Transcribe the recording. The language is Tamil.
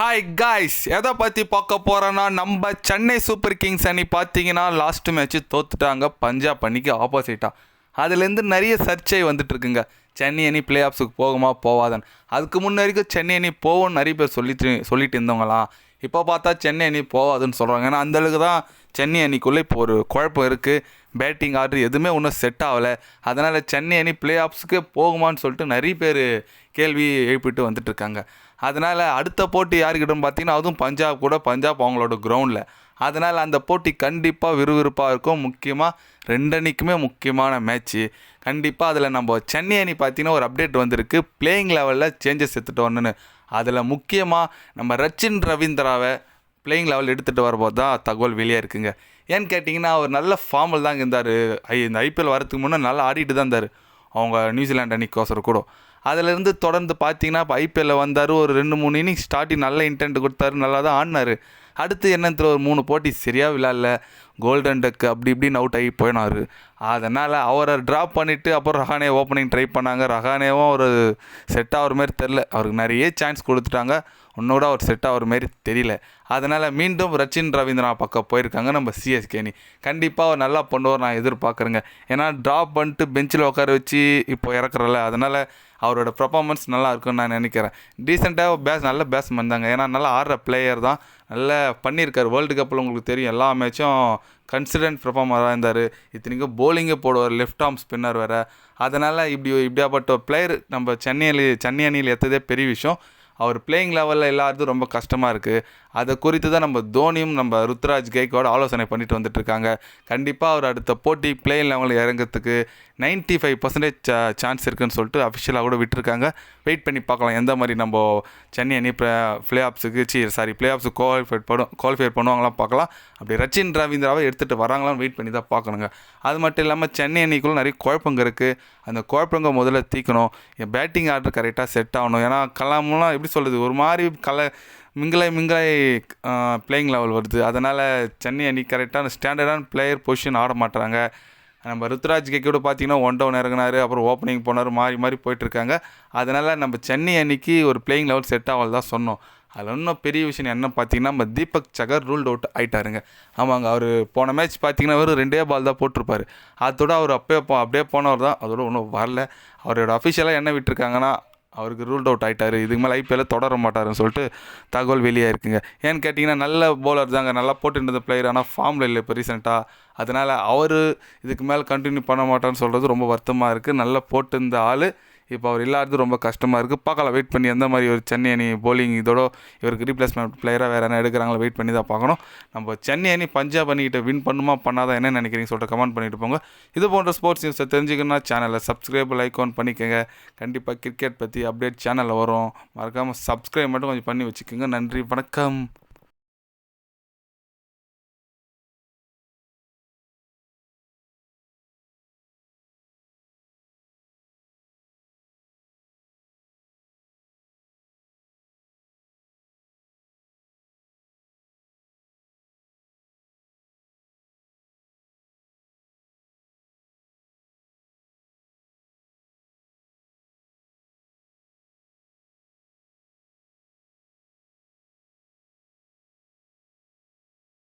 ஹாய் காய்ஸ், எதை பற்றி பார்க்க போகிறோன்னா நம்ம சென்னை சூப்பர் கிங்ஸ் அணி பார்த்தீங்கன்னா லாஸ்ட் மேட்ச்சு தோத்துட்டாங்க பஞ்சாப் அணிக்கு ஆப்போசிட்டாக. அதுலேருந்து நிறைய சர்ச்சை வந்துட்டுருக்குங்க. சென்னை அணி பிளே ஆஃப்ஸுக்கு போகுமா போவாதான். அதுக்கு முன்ன வரைக்கும் சென்னை அணி போவோம்னு நிறைய பேர் சொல்லிட்டு இருந்தவங்களாம். இப்போ பார்த்தா சென்னை அணி போவாதுன்னு சொல்கிறாங்க. ஏன்னா அந்தளவுக்கு தான் சென்னை அணிக்குள்ளே இப்போ ஒரு குழப்பம் இருக்குது. பேட்டிங் ஆர்டர் எதுவுமே ஒன்றும் செட் ஆகலை. அதனால் சென்னை அணி பிளே ஆஃப்ஸுக்கு போகுமான்னு சொல்லிட்டு நிறைய பேர் கேள்வி எழுப்பிட்டு வந்துட்டுருக்காங்க. அதனால் அடுத்த போட்டி யாருக்கிட்டன்னு பார்த்தீங்கன்னா அதுவும் பஞ்சாப் கூட, பஞ்சாப் அவங்களோட கிரவுண்டில். அதனால் அந்த போட்டி கண்டிப்பாக விறுவிறுப்பாக இருக்கும். முக்கியமாக ரெண்டு அணிக்குமே முக்கியமான மேட்ச்சு. கண்டிப்பாக அதில் நம்ம சென்னை அணி பார்த்திங்கன்னா ஒரு அப்டேட் வந்திருக்கு. பிளேயிங் லெவலில் சேஞ்சஸ் எடுத்துகிட்டு அதில் முக்கியமாக நம்ம ரச்சின் ரவீந்திராவை பிளேயிங் லெவல் எடுத்துகிட்டு வரும்போது தான் தகவல் வெளியே இருக்குங்க. ஏன்னு கேட்டிங்கன்னா அவர் நல்ல ஃபார்மில் தாங்க இருந்தார். இந்த ஐபிஎல் வரதுக்கு முன்னே நல்லா ஆடிட்டு தான் இருந்தார் அவங்க நியூசிலாண்ட் அணிக்கோசரம் கூட. அதிலேருந்து தொடர்ந்து பார்த்தீங்கன்னா இப்போ ஐபிஎல்லில் வந்தார். ஒரு 2-3 இன்னிங்ஸ் ஸ்டார்டிங் நல்ல இன்டென்ட் கொடுத்தாரு, நல்லா தான் ஆடினார். அடுத்து என்னத்துல ஒரு 3 போட்டி சரியாக விளையாடல, கோல்டன் டக்கு அப்படி இப்படின்னு அவுட் ஆகி போயினார். அதனால் அவரை ட்ராப் பண்ணிவிட்டு அப்புறம் ரஹானே ஓப்பனிங் ட்ரை பண்ணாங்க. ரஹானேவும் ஒரு செட் ஆகிற மாதிரி தெரில. அவருக்கு நிறைய சான்ஸ் கொடுத்துட்டாங்க, ஒன்னோட அவர் செட் ஆகிற மாதிரி தெரியல. அதனால் மீண்டும் ரச்சின் ரவீந்திரா பக்கம் போயிருக்காங்க நம்ம சிஎஸ்கே அணி. கண்டிப்பாக அவர் நல்லா பண்ணுவார் நான் எதிர்பார்க்குறேங்க. ஏன்னா ட்ராப் பண்ணிட்டு பெஞ்சில் உட்கார வச்சு இப்போ இறக்குறல, அதனால் அவரோட பர்ஃபார்மன்ஸ் நல்லா இருக்குன்னு நான் நினைக்கிறேன். டீசெண்டாக நல்ல பேட்ஸ்மேன் தாங்க. ஏன்னா நல்லா ஆடுற பிளேயர் தான், நல்லா பண்ணியிருக்கார். வேர்ல்டு கப்பில் உங்களுக்கு தெரியும் எல்லா மேட்சும் கன்சிடென்ட் பெர்ஃபார்மராக இருந்தார். இத்தனைக்கும் போலிங்கே போடுவார், லெஃப்ட் ஆர்ம் ஸ்பின்னர் வேறு. அதனால் இப்படியாப்பட்ட பிளேயர் நம்ம சென்னை அணியில் எத்ததே பெரிய விஷயம். அவர் பிளேயிங் லெவலில் எல்லாருக்கும் ரொம்ப கஷ்டமாக இருக்குது. அதை குறித்து தான் நம்ம தோனியும் நம்ம ருத்ராஜ் கெய்க்வாட் ஆலோசனை பண்ணிட்டு வந்துட்டுருக்காங்க. கண்டிப்பாக அவர் அடுத்த போட்டி பிளேயிங் லெவலில் இறங்கிறதுக்கு 95% சான்ஸ் இருக்குதுன்னு சொல்லிட்டு அஃபிஷியலாக கூட விட்டுருக்காங்க. வெயிட் பண்ணி பார்க்கலாம் எந்த மாதிரி நம்ம சென்னை அணி பிளே ஆஃப்ஸுக்கு குவாலிஃபை பண்ணுவாங்களாம் பார்க்கலாம். அப்படி ரச்சின் ரவீந்திராவை எடுத்துகிட்டு வராங்களான்னு வெயிட் பண்ணி தான் பார்க்கணுங்க. அது மட்டும் இல்லாமல் சென்னை அணிக்குள்ளே நிறைய குழப்பங்க இருக்குது. அந்த குழப்பங்க முதல்ல தீக்கணும். என் பேட்டிங் ஆர்டர் கரெக்டாக செட் ஆகணும். ஏன்னா கலாம்லாம் எப்படி சொல்கிறது, ஒரு மாதிரி மிங்கலை பிளேயிங் லெவல் வருது. அதனால் சென்னை அணி கரெக்டான ஸ்டாண்டர்டான பிளேயர் பொசிஷன் ஆட மாட்டுறாங்க. நம்ம ருத்ராஜ் கெய்க்வாட் பார்த்தீங்கன்னா 1 டவுன் இறங்கினார், அப்புறம் ஓப்பனிங் போனார், மாறி போயிட்டுருக்காங்க. அதனால் நம்ம சென்னை அணிக்கு ஒரு பிளேயிங் லெவல் செட் ஆகல தான் சொன்னோம். அதில் இன்னும் பெரிய விஷயம் என்ன பார்த்தீங்கன்னா நம்ம தீபக் சகர் ரூல்ட் அவுட் ஆகிட்டாருங்க. ஆமாங்க, அவர் போன மேட்ச் பார்த்தீங்கன்னா வெறும் 2 பால் தான் போட்டிருப்பார். அதோட அவர் அப்படியே போனவர் தான், அதோட ஒன்றும் வரல. அவரோட அஃபிஷியலாக என்ன விட்டுருக்காங்கன்னா அவருக்கு ரூல்ட் அவுட் ஆகிட்டார், இதுக்கு மேலே ஐபிஎல்ல தொடர மாட்டாருன்னு சொல்லிட்டு தகவல் வெளியாக இருக்குங்க. ஏன்னு கேட்டிங்கன்னா நல்ல பவுலர் தாங்க, நல்லா போட்டுருந்த பிளேயர், ஆனால் ஃபார்மில் இல்லை இப்போ ரீசெண்டாக. அதனால் அவர் இதுக்கு மேலே கண்டினியூ பண்ண மாட்டான்னு சொல்கிறது ரொம்ப வருத்தமாக இருக்குது. நல்லா போட்டிருந்த ஆள் இப்போ அவர் இல்லாதது ரொம்ப கஷ்டமாக இருக்குது. பார்க்கலாம், வெயிட் பண்ணி எந்த மாதிரி ஒரு சென்னை அணி போலிங் இதோட இவருக்கு ரீப்ளேஸ்மெண்ட் பிளேயராக வேறு என்ன எடுக்கிறாங்களோ வெயிட் பண்ணி தான் பார்க்கணும். நம்ம சென்னை அணி பஞ்சாப் அணிக்கிட்ட வின் பண்ணுமா பண்ணாதான் என்ன நினைக்கிறீங்க சொல்லிட்டு கமெண்ட் பண்ணிட்டு போங்க. இது போன்ற ஸ்போர்ட்ஸ் நியூஸை தெரிஞ்சுக்கணும்னா சேனலை சப்ஸ்கிரைப் லைக் பண்ணிக்கோங்க. கண்டிப்பாக கிரிக்கெட் பற்றி அப்டேட் சேனலில் வரும். மறக்காமல் சப்ஸ்கிரைப் மட்டும் கொஞ்சம் பண்ணி வச்சுக்கோங்க. நன்றி, வணக்கம்.